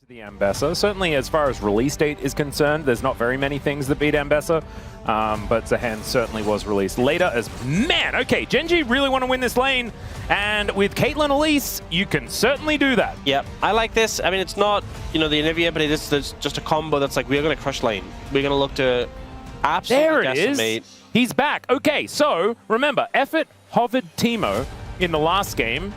The Ambessa. Certainly as far as release date is concerned, there's not very many things that beat Ambessa, but Zahan certainly was released later as... Man, okay, Gen.G really want to win this lane, and with Caitlyn Elise, you can certainly do that. Yep, I like this. I mean, it's not, you know, the Anivia, but it is just a combo that's like, we're going to crush lane. We're going to look to absolutely decimate. There it is. He's back. Okay, so remember, Effort hovered Teemo in the last game.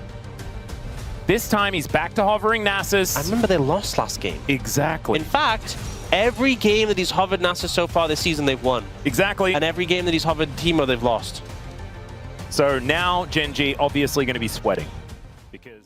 This time he's back to hovering Nasus. I remember they lost last game. Exactly. In fact, every game that he's hovered Nasus so far this season, they've won. Exactly. And every game that he's hovered Teemo, they've lost. So now Gen.G obviously going to be sweating. Because...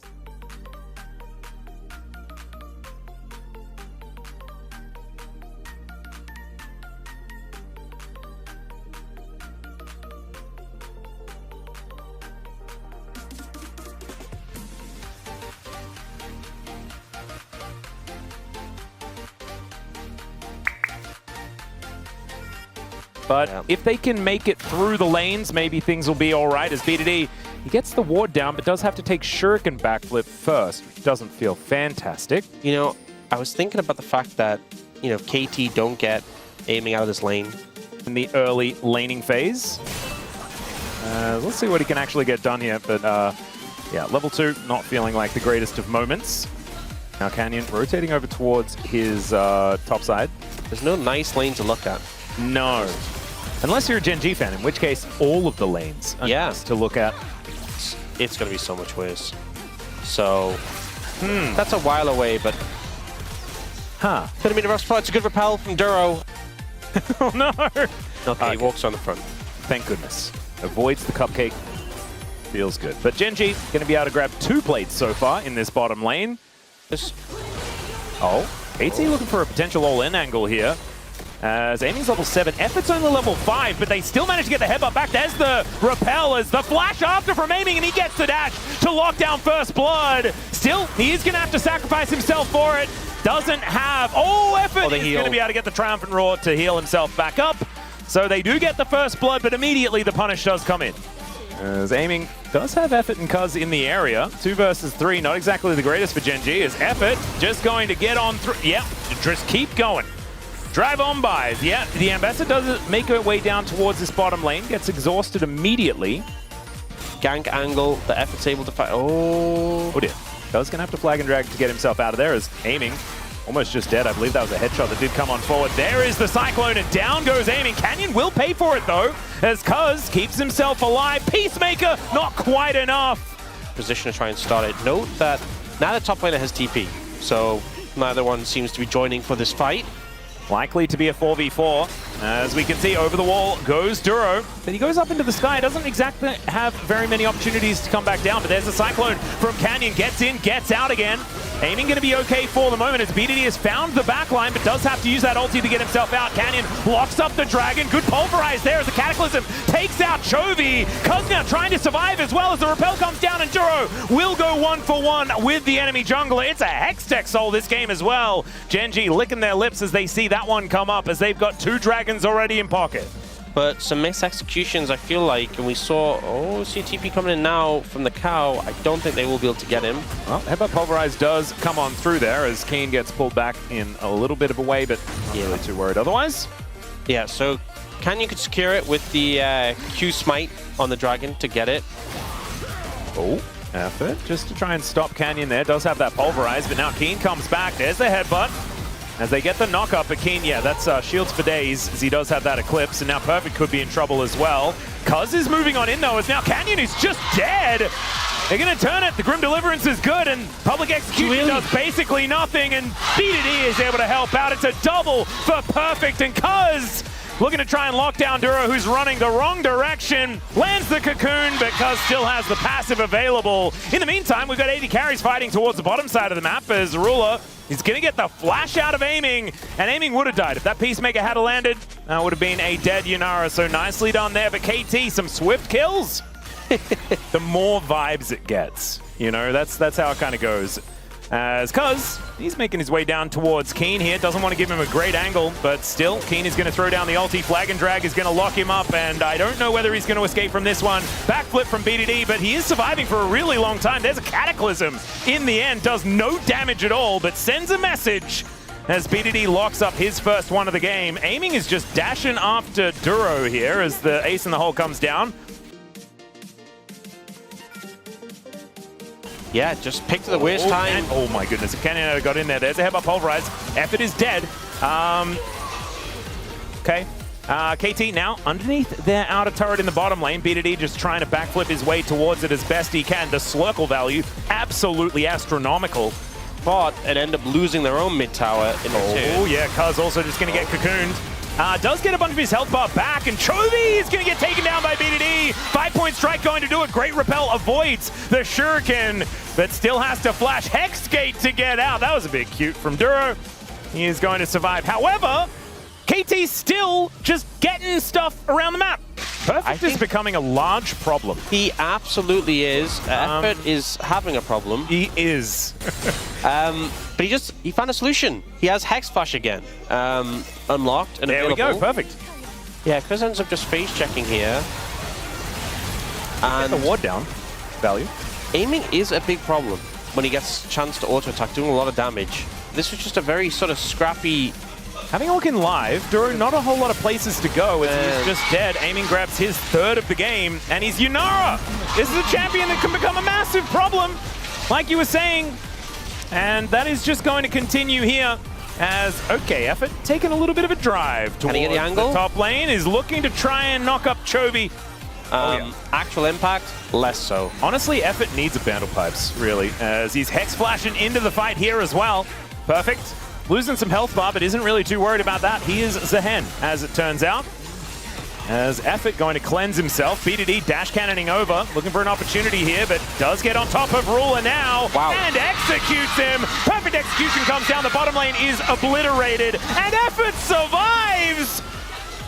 But if they can make it through the lanes, maybe things will be all right. As BDD, he gets the ward down, but does have to take Shuriken backflip first, which doesn't feel fantastic. You know, I was thinking about the fact that, you know, KT don't get aiming out of this lane. In the early laning phase. Let's see what he can actually get done here. But yeah, level 2, not feeling like the greatest of moments. Now Canyon rotating over towards his top side. There's no nice lane to look at. No. Unless you're a Gen.G fan, in which case all of the lanes are nice to look at. It's going to be so much worse. So, that's a while away, but... Huh. Going to be a rough spot. It's a good repel from Duro. Oh, no. Okay, he walks on the front. Thank goodness. Avoids the cupcake. Feels good. But Gen.G going to be able to grab 2 plates so far in this bottom lane. Oh, KT looking for a potential all-in angle here. As aiming's level 7, Effort's only level 5, but they still manage to get the headbutt back. There's the repel as the flash after from aiming, and he gets the dash to lock down first blood. Still, he is going to have to sacrifice himself for it. Doesn't have... Oh, Effort is going to be able to get the Triumphant Roar to heal himself back up. So they do get the first blood, but immediately the punish does come in. As aiming does have Effort and Cuz in the area. 2 versus 3, not exactly the greatest for Gen.G. Is Effort just going to get on through... Yep, just keep going. Drive on by. Yeah, the Ambassador does make her way down towards this bottom lane, gets exhausted immediately. Gank angle, the Effort's able to fight. Oh dear. Does gonna have to flag and drag to get himself out of there as aiming. Almost just dead. I believe that was a headshot that did come on forward. There is the Cyclone and down goes aiming. Canyon will pay for it though, as Cuz keeps himself alive. Peacemaker, not quite enough. Position to try and start it. Note that now the top laner has TP, so neither one seems to be joining for this fight. Likely to be a 4v4. As we can see, over the wall goes Duro. But he goes up into the sky. Doesn't exactly have very many opportunities to come back down. But there's a Cyclone from Canyon. Gets in, gets out again. Aiming going to be okay for the moment as BDD has found the backline, but does have to use that ulti to get himself out. Canyon locks up the Dragon. Good pulverize there as the Cataclysm takes out Chovy. Cuz now trying to survive as well as the repel comes down, and Duro will go 1-for-1 with the enemy jungler. It's a Hextech soul this game as well. Gen.G licking their lips as they see that one come up, as they've got 2 dragons already in pocket. But some missed executions, I feel like, and we saw, CTP coming in now from the cow. I don't think they will be able to get him. Well, Headbutt Pulverize does come on through there as Kane gets pulled back in a little bit of a way, but not really too worried otherwise. Yeah, so Canyon could secure it with the Q Smite on the Dragon to get it. Oh, Effort just to try and stop Canyon there. Does have that Pulverize, but now Keen comes back. There's the headbutt. As they get the knock up, but Keen, yeah, that's shields for days, as he does have that Eclipse, and now Perfect could be in trouble as well. Cuz is moving on in though, as now Canyon is just dead. They're gonna turn it, the Grim Deliverance is good, and Public Execution does basically nothing, and BDD is able to help out. It's a double for Perfect, and Cuz looking to try and lock down Duro, who's running the wrong direction. Lands the Cocoon, but Cuz still has the passive available. In the meantime, we've got 80 carries fighting towards the bottom side of the map as Ruler is going to get the flash out of aiming, and aiming would have died. If that Peacemaker had landed, that would have been a dead Yunara, so nicely done there. But KT, some swift kills. The more vibes it gets, you know, that's how it kind of goes. As Cuz, he's making his way down towards Keen here. Doesn't want to give him a great angle, but still, Keen is going to throw down the ulti. Flag and Drag is going to lock him up, and I don't know whether he's going to escape from this one. Backflip from BDD, but he is surviving for a really long time. There's a Cataclysm in the end. Does no damage at all, but sends a message as BDD locks up his first one of the game. Aiming is just dashing after Duro here as the ace in the hole comes down. Yeah, just picked the worst time. And, oh my goodness, if Canyon got in there, there's a headbutt pulverize. Effort is dead. Okay. KT now underneath their outer turret in the bottom lane. BDD just trying to backflip his way towards it as best he can. The Slurkle value, absolutely astronomical. But it end up losing their own mid tower in return. Oh yeah, Cuz also just going to get cocooned. Does get a bunch of his health bar back, and Chovy is going to get taken down by BDD. 5-point strike going to do it. Great repel avoids the shuriken, but still has to flash Hexgate to get out. That was a big cute from Duro. He is going to survive. However, KT's still just getting stuff around the map. Perfect is becoming a large problem. He absolutely is. Effort is having a problem. He is. But he found a solution. He has Hex Flash again. Unlocked and there available. We go, perfect. Yeah, Chris ends up just face checking here. And get the ward down value. Aiming is a big problem when he gets a chance to auto attack, doing a lot of damage. This was just a very sort of scrappy. Having a look in live, Duro not a whole lot of places to go as he's just dead. Aiming grabs his third of the game, and he's Yunara. This is a champion that can become a massive problem, like you were saying. And that is just going to continue here as, okay, Effort taking a little bit of a drive towards the angle? The top lane, is looking to try and knock up Chovy. Actual impact, less so. Honestly, Effort needs a Bandle Pipes, really, as he's Hex flashing into the fight here as well. Perfect. Losing some health bar, but isn't really too worried about that. He is Zehen, as it turns out. As Effort going to cleanse himself. BDD dash cannoning over, looking for an opportunity here, but does get on top of Ruler now. Wow. And executes him. Perfect execution comes down. The bottom lane is obliterated, and Effort survives.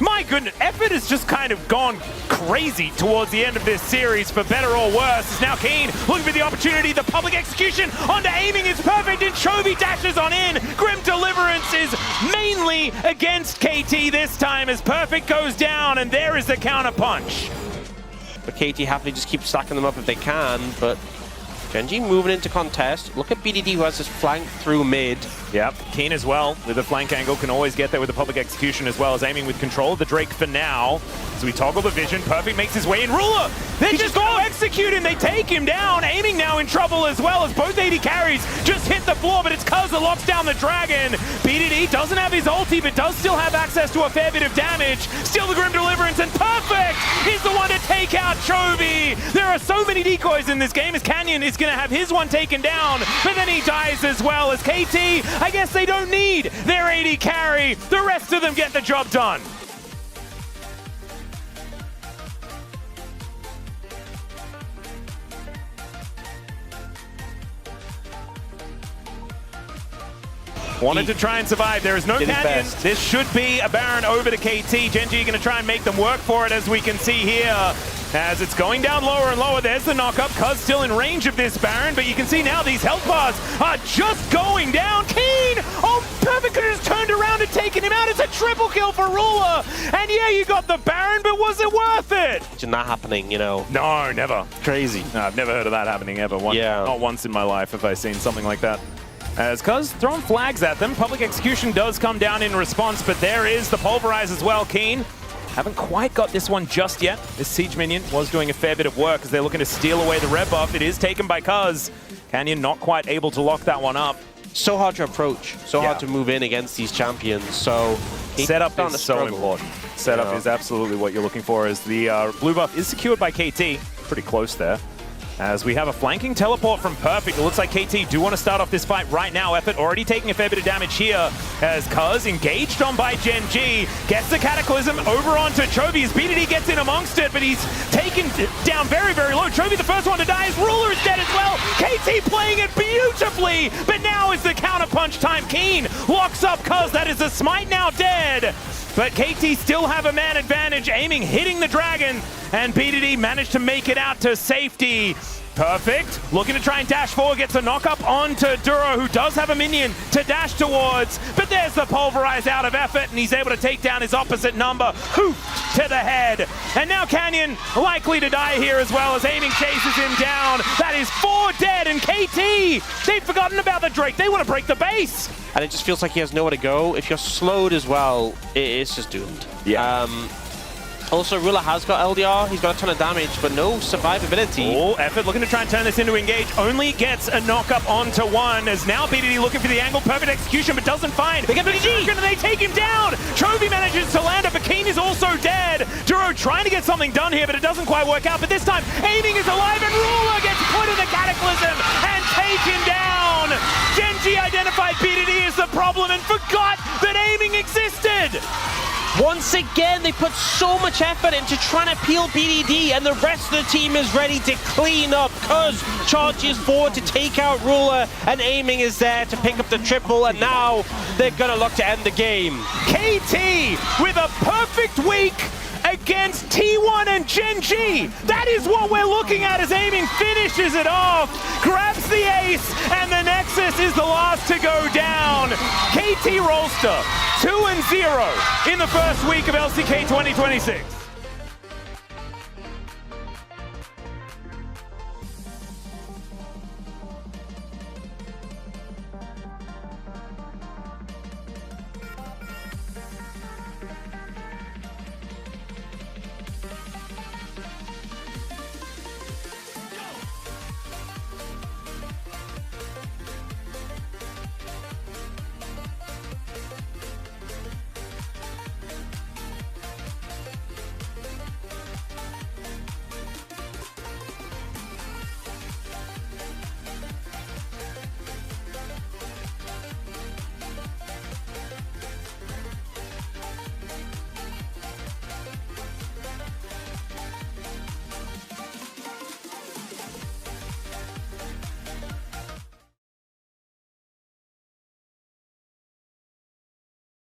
My goodness, Effort has just kind of gone crazy towards the end of this series, for better or worse. Is now Keen looking for the opportunity. The public execution onto Aiming is perfect, and Chovy dashes on in. Grim Deliverance is mainly against KT this time as Perfect goes down, and there is the counter punch. But KT happily just keep stacking them up if they can, but GEN moving into contest. Look at BDD, who has this flank through mid. Yep, Keen as well with a flank angle, can always get there with the public execution as well as Aiming with control of the Drake for now. So we toggle the vision, Perfect makes his way in. Ruler, they just go execute him, they take him down. Aiming now in trouble as well as both AD carries just hit the floor, but it's Cuz that locks down the dragon. BDD doesn't have his ulti, but does still have access to a fair bit of damage. Still the Grim Deliverance, and Perfect is the one to take out Chovy. There are so many decoys in this game as Canyon is going to have his one taken down, but then he dies as well as KT. I guess they don't need their AD carry. The rest of them get the job done. Wanted to try and survive. There is no Canyon. This should be a Baron over to KT. GEN going to try and make them work for it, as we can see here. As it's going down lower and lower, there's the knockup. Cuz still in range of this Baron, but you can see now these health bars are just going down. Keen! Oh, Perfect could have just turned around and taken him out. It's a triple kill for Ruler. And yeah, you got the Baron, but was it worth it? Imagine that happening, you know. No, never. Crazy. No, I've never heard of that happening ever. Not once in my life have I seen something like that. As Cuz throwing flags at them, public execution does come down in response, but there is the pulverize as well. Keen haven't quite got this one just yet. This siege minion was doing a fair bit of work as they're looking to steal away the red buff. It is taken by Cuz. Canyon not quite able to lock that one up. So hard to approach, so hard to move in against these champions. So setup is so important. Setup is absolutely what you're looking for, as the blue buff is secured by KT. Pretty close there. As we have a flanking teleport from Perfect. It looks like KT do want to start off this fight right now. Effort already taking a fair bit of damage here as Cuz engaged on by GEN. Gets the Cataclysm over onto Chovy as BDD gets in amongst it, but he's taken down very, very low. Chovy the first one to die as Ruler is dead as well. KT playing it beautifully, but now is the counter punch time. Keen locks up Cuz. That is a smite now dead. But KT still have a man advantage, Aiming hitting the dragon, and BDD managed to make it out to safety. Perfect. Looking to try and dash forward, gets a knock up onto Duro, who does have a minion to dash towards. But there's the pulverize out of effort, and he's able to take down his opposite number. Hoop to the head. And now Canyon likely to die here as well as aiming chases him down. That is 4 dead, and KT, they've forgotten about the Drake. They want to break the base. And it just feels like he has nowhere to go. If you're slowed as well, it's just doomed. Yeah. Also, Ruler has got LDR. He's got a ton of damage, but no survivability. Oh, effort looking to try and turn this into engage. Only gets a knock up onto one, as now BDD looking for the angle. Perfect execution, but doesn't find. They get BDD, and they take him down. Trophy manages to land it, but Keen is also dead. Duro trying to get something done here, but it doesn't quite work out. But this time, aiming is alive, and Ruler gets put in the Cataclysm and taken down. GEN identified BDD as the problem and forgot that aiming existed. Once again, they put so much effort into trying to peel BDD, and the rest of the team is ready to clean up. Cuz charges forward to take out Ruler, and aiming is there to pick up the triple, and now they're gonna look to end the game. KT with a perfect week against T1 and GEN. That is what we're looking at as aiming finishes it off, grabs the ace, and the Nexus is the last to go down. KT Rolster 2-0 in the first week of LCK 2026.